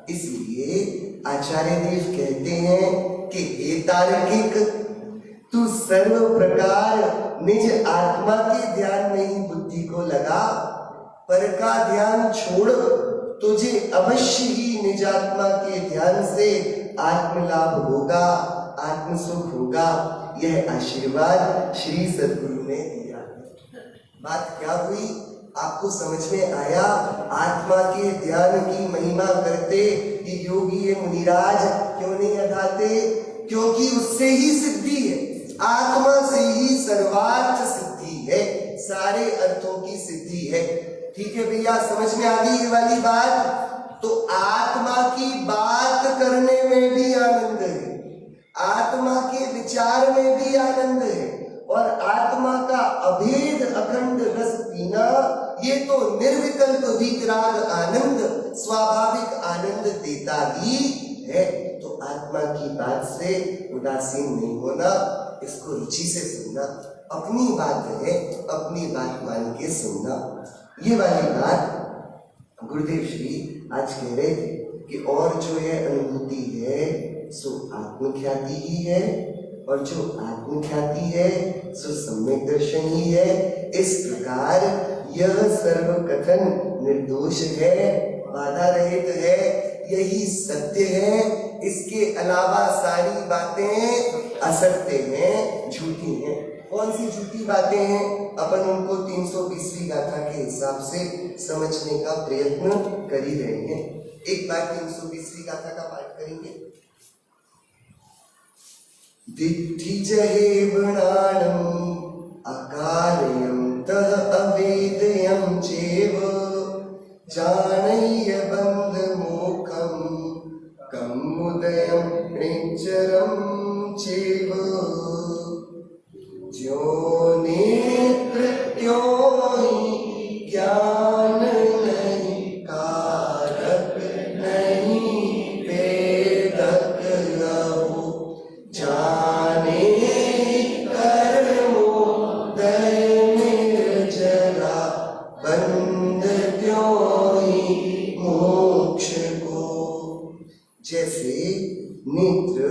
इसलिए आचार्य देव कहते हैं कि हे तार्किक, तू सर्व प्रकार निज आत्मा के ध्यान में ही बुद्धि को लगा, पर का ध्यान छोड़, तुझे अवश्य ही निजात्मा के ध्यान से आत्मलाभ होगा, आत्मसुख होगा। यह आशीर्वाद श्री सद्गुरु ने दिया। बात क्या हुई? आपको समझ में आया? आत्मा के ध्यान की महिमा करते ये योगी ये मुनिराज क्यों नहीं अघाते? क्योंकि उससे ही सिद्धि है, आत्मा से ही सर्वार्थ सिद्धि है, सारे अर्थों की सिद्धि है। ठीक है भैया, समझ में आ गई ये वाली बात? तो आत्मा की बात करने में भी आनंद है, आत्मा के विचार में भी आनंद है, और आत्मा का अभेद अखंड रस पीना ये तो निर्विकल्प वितराग आनंद, स्वाभाविक आनंद देता ही है। तो आत्मा की बात से उदासीन नहीं होना, इसको रुचि से सुनना। अपनी बात है, अपनी बात मान के सुनना। ये वाली बात गुरुदेव श्री आज कह रहे थे कि और जो है अनुभूति है सो आत्मख्याति ही है, और जो आत्मख्याति है सो सम्यक दर्शन ही है। इस प्रकार यह सर्व कथन निर्दोष है, बाधा रहित है, यही सत्य है। इसके अलावा सारी बातें असत्य हैं, झूठी हैं। कौन सी झूठी बातें हैं? अपन उनको 320वीं गाथा के हिसाब से समझने का प्रयत्न कर ही रहे हैं। एक बार 320वीं गाथा का पाठ करेंगे। दिट्ठि जहे वृणाणम् अकारयं तः अवेदयं चेव जानय्य बन्धमोक्षं कमुदयं निश्चरं चेव। ज्यों नेत्र त्यों ही ज्ञान नहीं, कारक नहीं वेदक लहु, जाने कर्मोदय निर्जरा, बंध त्यों ही मोक्ष को। जैसे नेत्र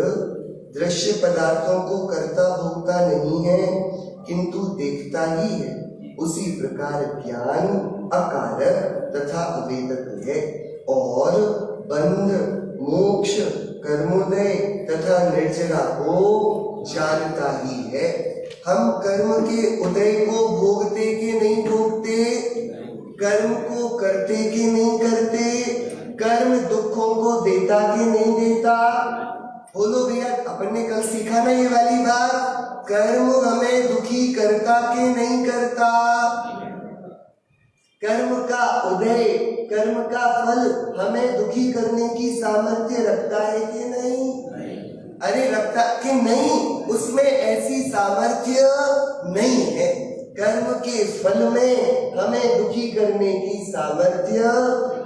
दृश्य पदार्थों को करता भोगता नहीं है किंतु देखता ही है, उसी प्रकार ज्ञान अकारक तथा अवेदक है, और बंध मोक्ष कर्मोदय तथा निर्जरा को जानता ही है। हम कर्म के उदय को भोगते कि नहीं भोगते, कर्म को करते कि नहीं करते, कर्म दुखों को देता कि नहीं देता। बोलो भैया, अपन ने कल सीखा ना ये वाली बात, कर्म हमें दुखी करता कि नहीं करता। कर्म का उदय, कर्म का फल हमें दुखी करने की सामर्थ्य रखता है कि नहीं? अरे रखता कि नहीं, उसमें ऐसी सामर्थ्य नहीं है। कर्म के फल में हमें दुखी करने की सामर्थ्य,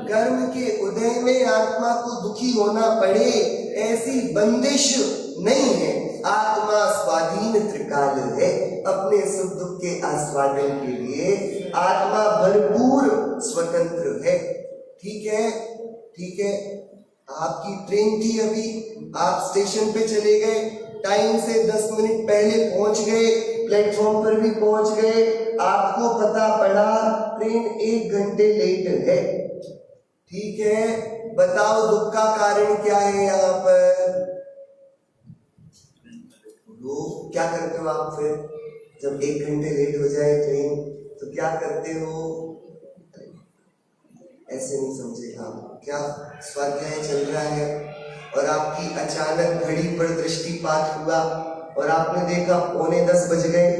कर्म के उदय में आत्मा को दुखी होना पड़े ऐसी बंदिश नहीं है। आत्मा स्वाधीन त्रिकाल है, अपने सुख दुख के आस्वादन के लिए आत्मा भरपूर स्वतंत्र है। ठीक है, ठीक है। आपकी ट्रेन थी, अभी आप स्टेशन पे चले गए, टाइम से 10 मिनट पहले पहुंच गए, प्लेटफॉर्म पर भी पहुंच गए, आपको पता पड़ा ट्रेन 1 घंटे लेट है। ठीक है, बताओ दुख का कारण क्या है यहाँ पर? लोग क्या करते हो आप फिर जब 1 घंटे लेट हो जाए ट्रेन, तो क्या करते हो? ऐसे नहीं समझेगा। क्या स्वाध्याय चल रहा है और आपकी अचानक घड़ी पर दृष्टिपात हुआ और आपने देखा 9:45 बज गए।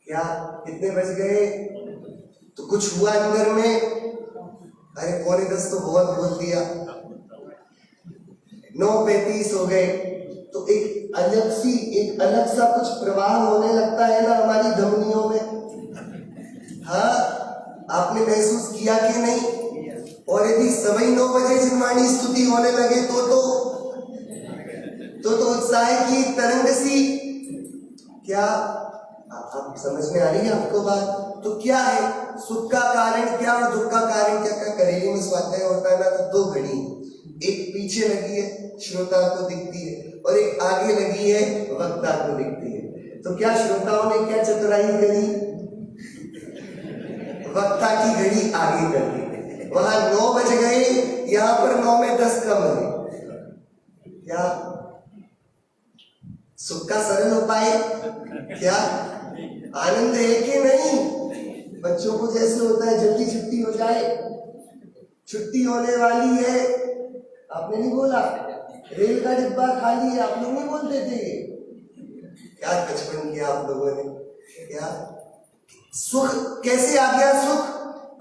क्या कितने बज गए? तो कुछ हुआ अंदर में, अरे 9:45 तो बहुत बोल दिया, 9:35 हो गए। तो एक अलग सा कुछ प्रवाह होने लगता है ना हमारी धमनियों में। हाँ, आपने महसूस किया कि नहीं? और यदि सभी 9 बजे जिनवाणी स्तुति होने लगे तो उत्साह की तरंग सी, क्या आप समझ में आ रही है आपको बात? तो क्या है सुख का कारण क्या और दुख का कारण क्या? क्या करेली में स्वाध्याय होता है ना, तो 2 घड़ी, एक पीछे लगी है श्रोता को दिखती है और एक आगे लगी है वक्ता को दिखती है। तो क्या श्रोताओं ने क्या चतुराई करी? वक्ता की घड़ी आगे कर दी, वहां 9 बज गए, यहाँ पर 9 में 10 कम है। क्या सुख का सरल उपाय? क्या आनंद है कि नहीं? बच्चों को जैसे होता है जल्दी छुट्टी हो जाए, छुट्टी होने वाली है, आपने नहीं बोला रेल का डिब्बा खाली है, आप लोग नहीं बोलते थे? क्या बचपन किया आप लोगों ने। क्या सुख कैसे आ गया? सुख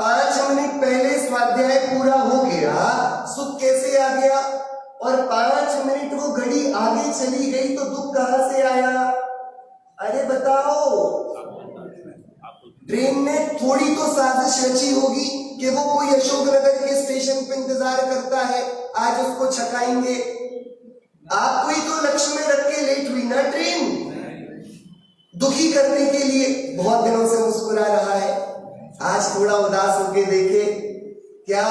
5 मिनट पहले स्वाध्याय पूरा हो गया, सुख कैसे आ गया? और 5 मिनट वो घड़ी आगे चली गई तो दुख कहां से आया? अरे बताओ, ट्रेन ने थोड़ी तो साजिश रची होगी कि वो कोई अशोकनगर के स्टेशन पे इंतजार करता है, आज उसको छकाएंगे। आपको ही तो लक्ष्य में रख के लेट हुई ना ट्रेन, दुखी थोड़ा उदास होके देखे क्या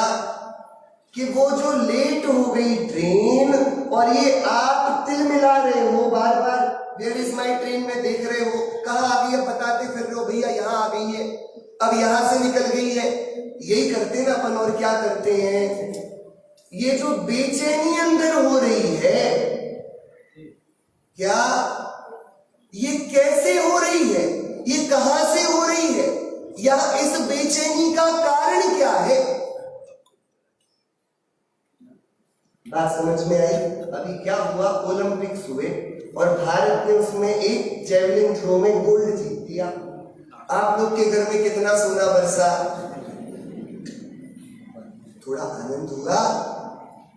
कि वो जो लेट हो गई ट्रेन और ये आप तिल मिला रहे हो बार बार, वेयर इज माई ट्रेन में देख रहे हो, कहाँ आ गई है बताते फिर रहे हो, भैया यहाँ आ गई है, अब यहां से निकल गई है। यही करते ना अपन। और क्या करते हैं, ये जो बेचैनी अंदर हो रही है, क्या ये कैसे हो रही है, ये कहां से हो रही है, या इस बेचैनी का कारण क्या है? बात समझ में आई? अभी क्या हुआ, ओलंपिक्स हुए और भारत ने उसमें एक जेवलिन थ्रो में गोल्ड जीत दिया। आप लोग के घर में कितना सोना बरसा, थोड़ा आनंद हुआ?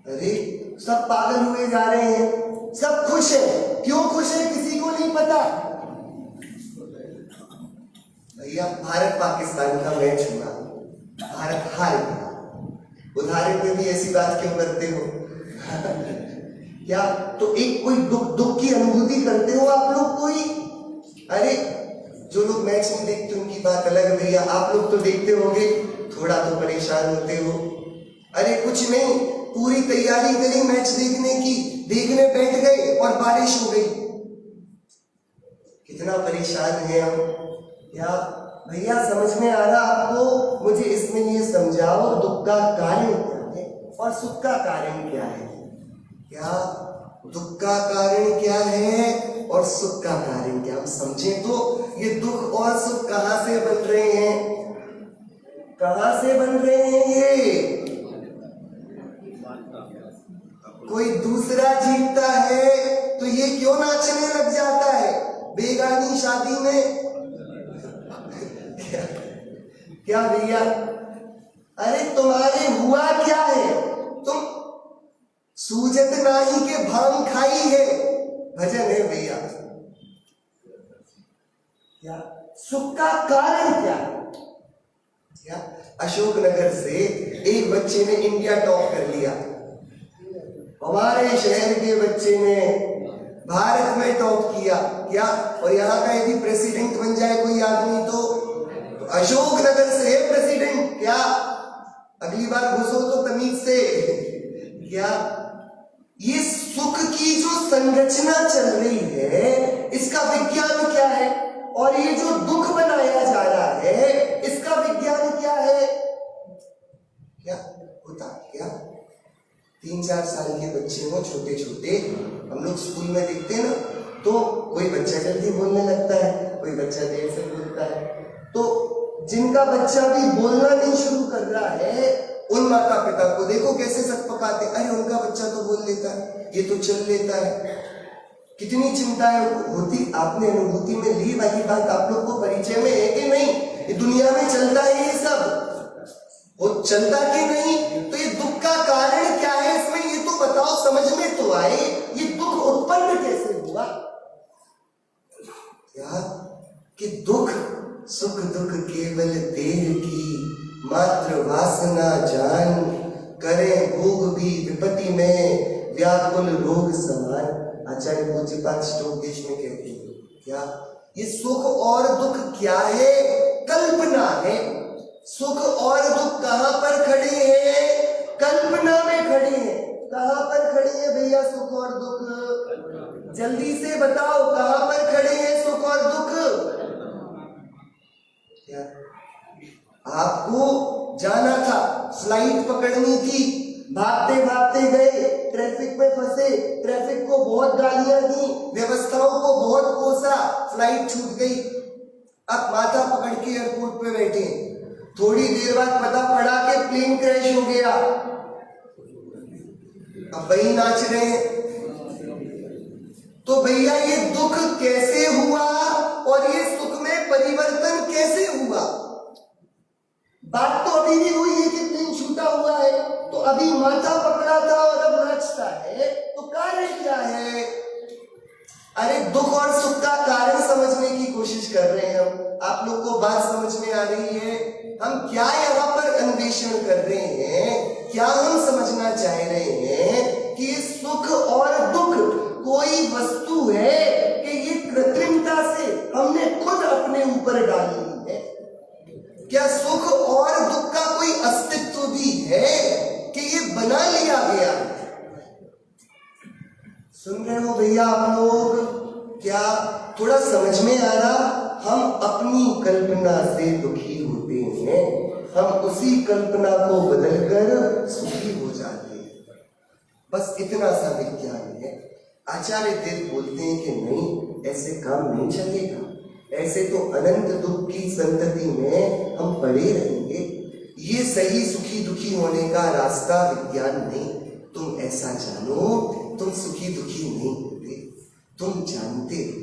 अरे सब पागल हुए जा रहे हैं, सब खुश है। क्यों खुश है किसी को नहीं पता। भैया भारत पाकिस्तान का मैच हुआ, भारत हार गया। उदाहरण में भी ऐसी बात क्यों करते हो? क्या तो एक कोई दुख की अनुभूति करते हो आप लोग कोई? अरे जो लोग मैच नहीं देखते उनकी बात अलग है भैया, आप लोग तो देखते होंगे, थोड़ा तो परेशान होते हो। अरे कुछ नहीं, पूरी तैयारी करी मैच देखने की, देखने बैठ गए और बारिश हो गई, कितना परेशान है हम। या भैया समझ में आ रहा आपको? मुझे इसमें ये समझाओ, दुख का कारण क्या है और सुख का कारण क्या है? क्या दुख का कारण क्या है और सुख का कारण क्या? हम समझें तो ये दुख और सुख कहां से बन रहे हैं, कहां से बन रहे हैं? ये कोई दूसरा जीतता है तो ये क्यों नाचने लग जाता है बेगानी शादी में? क्या भैया? अरे तुम्हारे हुआ क्या है, तुम सूजत नाही के भांग खाई है, भजन है भैया। क्या सुख का कारण क्या है? क्या अशोकनगर से एक बच्चे ने इंडिया टॉप कर लिया, हमारे शहर के बच्चे ने भारत में टॉप किया, क्या? और यहाँ का यदि प्रेसिडेंट बन जाए कोई आदमी तो अशोकनगर से है प्रेसिडेंट, क्या? अगली बार घुसो तो तमीज से। क्या ये सुख की जो संरचना चल रही है इसका विज्ञान क्या है, और ये जो दुख बनाया जा रहा है इसका विज्ञान क्या है? क्या होता क्या? 3-4 साल के बच्चे हो, छोटे छोटे, हम लोग स्कूल में देखते हैं ना, तो कोई बच्चा जल्दी बोलने लगता है, कोई बच्चा देर से बोलता है। तो जिनका बच्चा भी बोलना नहीं शुरू कर रहा है उन माता पिता को देखो कैसे सक पकाते, अरे उनका बच्चा तो बोल लेता है, ये तो चल लेता है। कितनी चिंताएं होती, आपने अनुभूति में ली वाली बात आप लोग को परिचय में है कि नहीं? ये दुनिया में चलता है ये सब, वो चलता कि नहीं? तो ये दुख का कारण क्या है इसमें, ये तो बताओ, समझ में तो आए, ये दुख उत्पन्न कैसे हुआ? क्या कि दुख सुख दुख केवल देह की, मात्र वासना जान, करें भोग भी विपत्ति में, व्याकुल रोग समान। आचार्य पूज्यपाद श्लोकेश में कहते हैं, क्या ये सुख और दुख क्या है? कल्पना है। सुख और दुख कहां पर खड़े हैं? कल्पना में खड़े हैं। कहां पर खड़े हैं भैया सुख और दुख? जल्दी से बताओ, कहां पर खड़े हैं सुख और दुख? क्या आपको जाना था, फ्लाइट पकड़नी थी, भागते भागते गए, ट्रैफिक में फंसे, ट्रैफिक को बहुत गालियां दी, व्यवस्थाओं को बहुत कोसा, फ्लाइट छूट गई। अब माथा पकड़ के एयरपोर्ट पे बैठे, थोड़ी देर बाद पता पड़ा कि प्लेन क्रैश हो गया। अब वही नाच रहे हैं। तो भैया ये दुख कैसे हुआ और ये सुख में परिवर्तन कैसे हुआ? बात तो अभी भी हुई है कि प्लेन छूटा हुआ है, तो अभी माथा पकड़ा था और अब नाचता है, तो कारण क्या है? अरे दुख और सुख का कारण समझने की कोशिश कर रहे हैं हम। आप लोग को बात समझ में आ रही है? हम क्या यहाँ पर अन्वेषण कर रहे हैं, क्या हम समझना चाह रहे हैं कि सुख और दुख कोई वस्तु है कि ये कृत्रिमता से हमने खुद अपने ऊपर डाली है? क्या सुख और है कि ये बना लिया गया। सुन रहे हो भैया आप लोग? क्या थोड़ा समझ में आ रहा? हम अपनी कल्पना से दुखी होते हैं, हम उसी कल्पना को बदलकर सुखी हो जाते हैं। बस इतना सा विज्ञान है। आचार्य देव बोलते हैं कि नहीं, ऐसे काम नहीं चलेगा, ऐसे तो अनंत दुख की संतति में हम पड़े रहेंगे। ये सही सुखी दुखी होने का रास्ता विज्ञान नहीं। तुम ऐसा जानो, तुम सुखी दुखी नहीं होते, तुम जानते हो,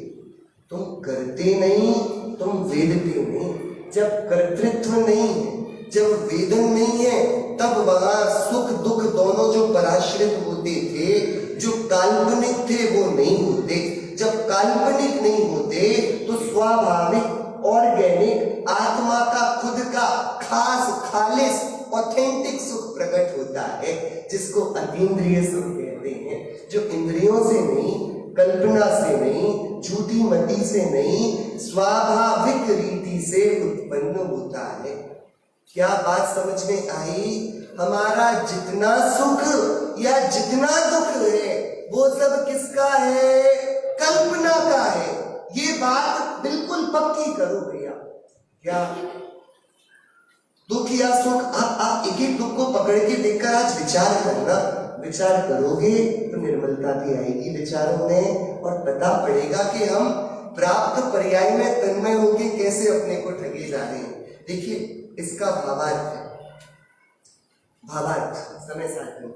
तुम करते नहीं, तुम वेदते नहीं। जब कर्तृत्व नहीं है, जब वेदन नहीं है, तब वहां सुख दुख दोनों जो पराश्रित होते थे, जो काल्पनिक थे, वो नहीं होते। जब काल्पनिक नहीं होते तो स्वाभाविक ऑर्गेनिक आत्मा का खुद का खास खालिस ऑथेंटिक सुख प्रकट होता है, जिसको अतीन्द्रिय सुख कहते हैं, जो इंद्रियों से नहीं, कल्पना से नहीं, झूठी मति से नहीं, स्वाभाविक रीति से उत्पन्न होता है। क्या बात समझ में आई? हमारा जितना सुख या जितना दुख है वो सब किसका है? कल्पना का है। ये बात बिल्कुल पक्की करो भैया। क्या दुख या सुख? आप एक एक दुख को पकड़ के देखकर आज विचार करना। विचार करोगे तो निर्मलता भी आएगी विचारों में, और पता पड़ेगा कि हम प्राप्त पर्याय में तन्मय होके कैसे अपने को ठगे जा रहे हैं। देखिए इसका भावार्थ है। भावार्थ समय साथ में,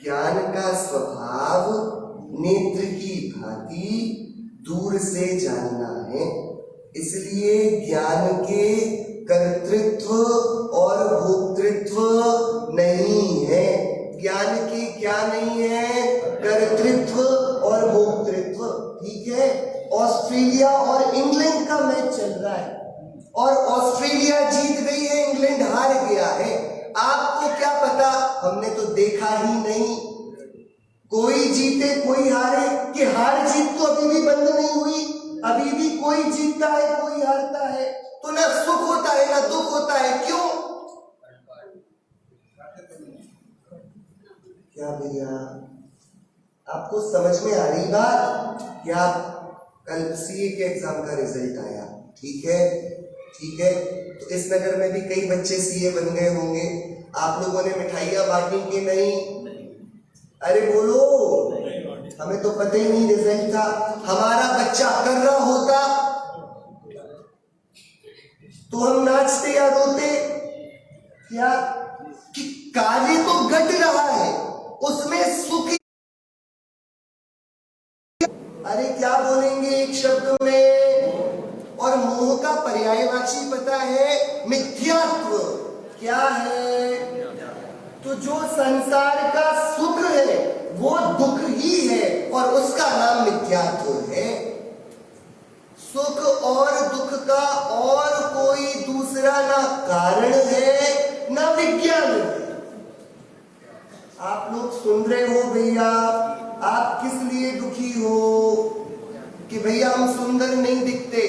ज्ञान का स्वभाव नेत्र की भांति दूर से जानना है, इसलिए ज्ञान के कर्तृत्व और भोक्तृत्व नहीं है। ज्ञान की क्या नहीं है? कर्तृत्व और भोक्तृत्व। ठीक है, ऑस्ट्रेलिया और इंग्लैंड का मैच चल रहा है और ऑस्ट्रेलिया जीत गई है, इंग्लैंड हार गया है। आपको क्या पता? हमने तो देखा ही नहीं। कोई जीते कोई हारे, कि हार जीत तो अभी भी बंद नहीं हुई, अभी भी कोई जीतता है कोई हारता है। तो ना सुख होता है ना दुख होता है। क्यों? क्या भैया आपको समझ में आ रही बात? क्या कल सीए के एग्जाम का रिजल्ट आया, ठीक है, ठीक है, तो इस नगर में भी कई बच्चे सीए बन गए होंगे। आप लोगों ने मिठाइयां बांटी कि नहीं? अरे बोलो, हमें तो पता ही नहीं रिजल्ट था। हमारा बच्चा कर रहा होता तो हम नाचते या रोते? क्या कि कार्य तो घट रहा है, उसमें सुख। अरे क्या बोलेंगे एक शब्द में? और मोह का पर्यायवाची पता है? मिथ्यात्व। क्या है? तो जो संसार का सुख है वो दुख ही है और उसका नाम मिथ्यात्व है। सुख और दुख का और कोई दूसरा ना कारण है ना विज्ञान है। आप लोग सुन रहे हो भैया? आप किस लिए दुखी हो? कि भैया हम सुंदर नहीं दिखते,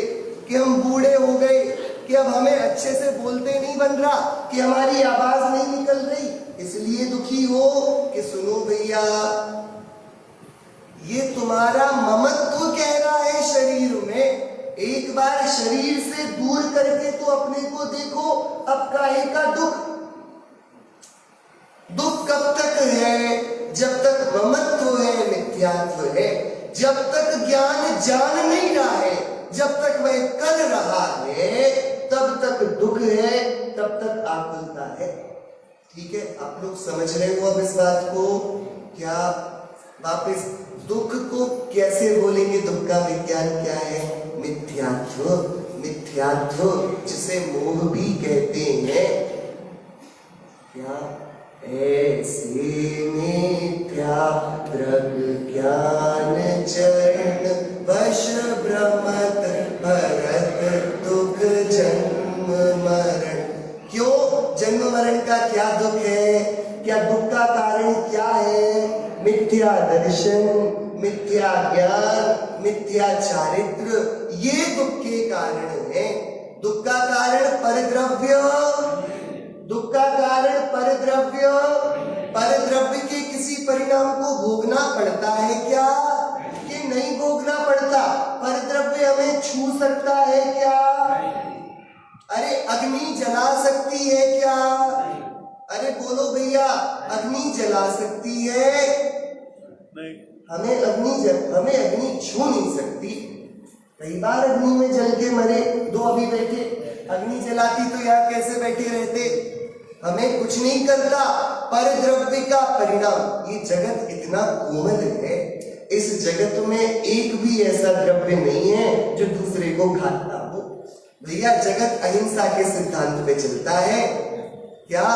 कि हम बूढ़े हो गए, कि अब हमें अच्छे से बोलते नहीं बन रहा, कि हमारी आवाज नहीं निकल रही, इसलिए दुखी हो? कि सुनो भैया, ये तुम्हारा ममत्व कह रहा है शरीर में। एक बार शरीर से दूर करके तो अपने को देखो, अब काहे का दुख? दुख कब तक है? जब तक ममत्व है, मिथ्यात्व है। जब तक ज्ञान जान नहीं रहा है, जब तक वह कर रहा है, तब तक दुख है, तब तक आकुलता है। ठीक है, आप लोग समझ रहे हो अब इस बात को? क्या वापस दुख को कैसे बोलेंगे? दुख का विज्ञान क्या है? मिथ्यात्व। मिथ्यात्व जिसे मोह भी कहते हैं। क्या ऐसे मिथ्या दृग ज्ञान चरण वश भ्रमत भरत दुख जन्म मरण। क्यों जन्म मरण का क्या दुख है? क्या दुख का कारण क्या है? मिथ्या दर्शन, मिथ्या ज्ञान, मिथ्या चारित्र, ये दुख के कारण है। दुख का कारण परद्रव्य दुख का कारण परद्रव्य, परद्रव्य के किसी परिणाम को भोगना पड़ता है क्या, कि नहीं भोगना पड़ता? परद्रव्य हमें छू सकता है क्या? अरे अग्नि जला सकती है क्या? अरे बोलो भैया, अग्नि जला सकती है? हमें अग्नि छू नहीं सकती। कई बार अग्नि में जल के मरे, दो अभी बैठे, अग्नि जलाती तो यहाँ कैसे बैठे रहते? हमें कुछ नहीं करता। परद्रव्य का परिणाम, ये जगत इतना कोमल है, इस जगत में एक भी ऐसा द्रव्य नहीं है जो दूसरे को घातता हो। भैया जगत अहिंसा के सिद्धांत पे चलता है क्या?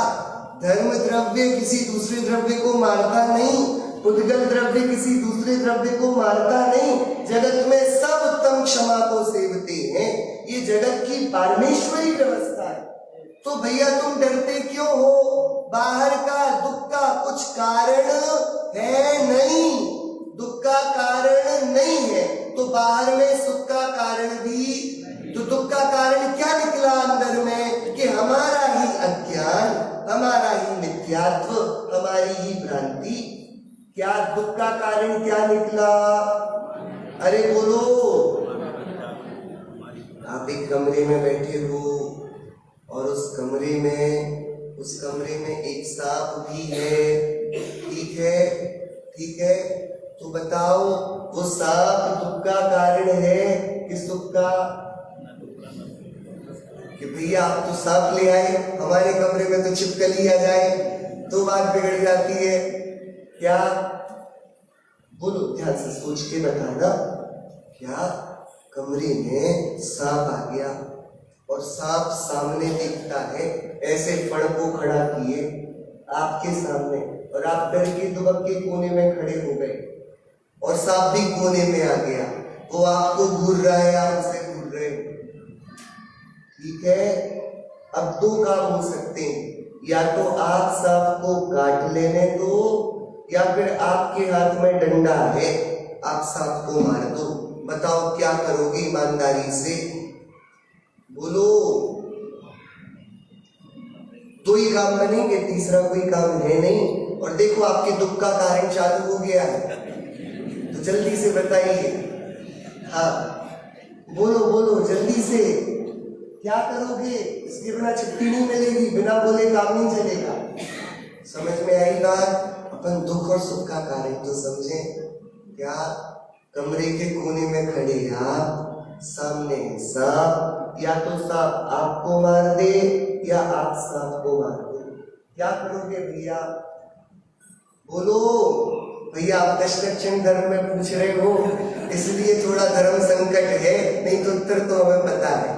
धर्म द्रव्य किसी दूसरे द्रव्य को मारता नहीं, पुद्गल द्रव्य किसी दूसरे द्रव्य को मारता नहीं। जगत में सब उत्तम क्षमा को सेवते हैं, ये जगत की परमेश्वरी व्यवस्था है। तो भैया तुम डरते क्यों हो? बाहर का दुख का कुछ कारण है नहीं, दुख का कारण नहीं है, तो बाहर में सुख का कारण भी, तो दुख का कारण क्या निकला अंदर में? कि हमारा ही अज्ञान, हमारा ही मिथ्यात्व, हमारी ही भ्रांति। क्या दुख का कारण क्या निकला? अरे बोलो। आप एक कमरे में बैठे हो और उस कमरे में एक सांप भी है, ठीक है, ठीक है, तो बताओ वो सांप दुख का कारण है कि सुख का? कि भैया आप तो सांप ले आए, हमारे कमरे में तो छिपकली आ जाए तो बात बिगड़ जाती है क्या? बोलो, ध्यान से सोच के बताना। क्या कमरे में सांप आ गया और सांप सामने दिखता है, ऐसे फड़ को खड़ा किए आपके सामने, और आप डर के दुबक के कोने में खड़े हो गए और सांप भी कोने में आ गया, वो आपको घूर रहा है, आप उसे घूर रहे हो, ठीक है? अब दो काम हो सकते हैं, या तो आप सांप को काट लेने दो, या फिर आपके हाथ में डंडा है, आप सांप को मार दो। बताओ क्या करोगे ईमानदारी से? बोलो। दो ही काम बनेंगे, तीसरा कोई काम है नहीं। और देखो आपके दुख का कारण चालू हो गया है, तो जल्दी से बताइए। हाँ बोलो बोलो जल्दी से, क्या करोगे? इसके बिना छुट्टी नहीं मिलेगी, बिना बोले काम नहीं चलेगा। समझ में आई बात? अपन दुख और सुख का कारण तो समझे क्या? कमरे के कोने में खड़े आप, सामने सांप, या तो सांप आपको मार दे या आप सांप को मार दो, क्या करोगे भैया? बोलो। भैया आप कष्टक्षण धर्म में पूछ रहे हो, इसलिए थोड़ा धर्म संकट है, नहीं तो उत्तर तो हमें पता है।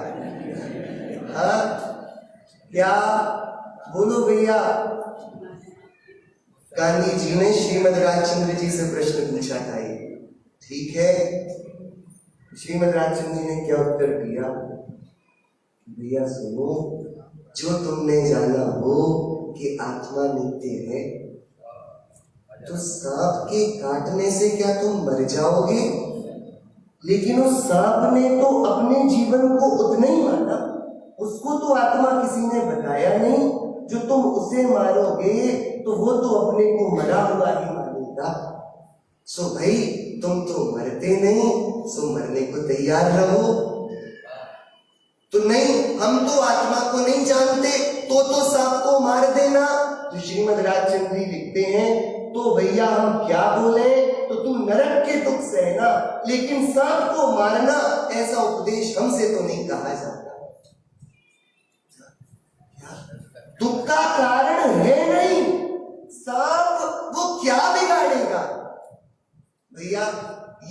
हाँ क्या? बोलो भैया। गांधी जी ने श्रीमद राजचंद्र जी से प्रश्न पूछा था ये, ठीक है? श्रीमद राजचंद्र जी ने क्या उत्तर दिया? भैया सुनो, जो तुमने जाना हो कि आत्मा नित्य है, तो सांप के काटने से क्या तुम मर जाओगे? लेकिन उस सांप ने तो अपने जीवन को उतना ही माना, उसको तो आत्मा किसी ने बताया नहीं। जो तुम उसे मारोगे तो वो तो अपने को मरा हुआ ही मानेगा। सो भाई तुम तो मरते नहीं, सो मरने को तैयार रहो। तो नहीं, हम तो आत्मा को नहीं जानते, तो सांप को मार देना। तो श्रीमद राजचंद्र जी लिखते हैं, तो भैया हम क्या बोले? तो तू नरक के दुख सहना, लेकिन सांप को मारना, ऐसा उपदेश हमसे तो नहीं कहा जाता। दुख का कारण है नहीं सांप, वो क्या बिगाड़ेगा? भैया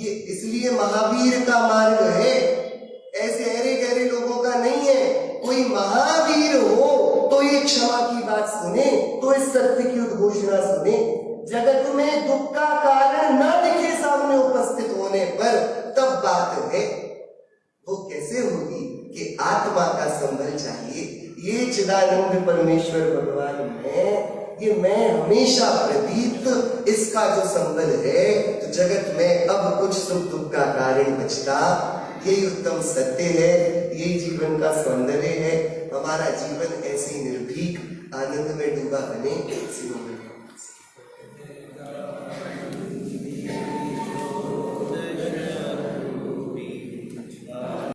ये इसलिए महावीर का मार्ग है, ऐसे अरे गहरे लोगों का नहीं है। कोई महावीर हो तो ये क्षमा की बात सुने, तो इस सत्य की उद्घोषणा सुने। जगत में दुख का कारण न दिखे सामने उपस्थित होने पर, तब बात है वो कैसे होगी कि आत्मा का संबल चाहिए। ये चिदानंद परमेश्वर भगवान है, ये मैं हमेशा प्रतीत, इसका जो संबल है, तो जगत में अब कुछ सुख दुख का कारण बचता। यही उत्तम सत्य है, यही जीवन का सौंदर्य है। हमारा जीवन ऐसे निर्भीक आनंद में डूबा बने सिंह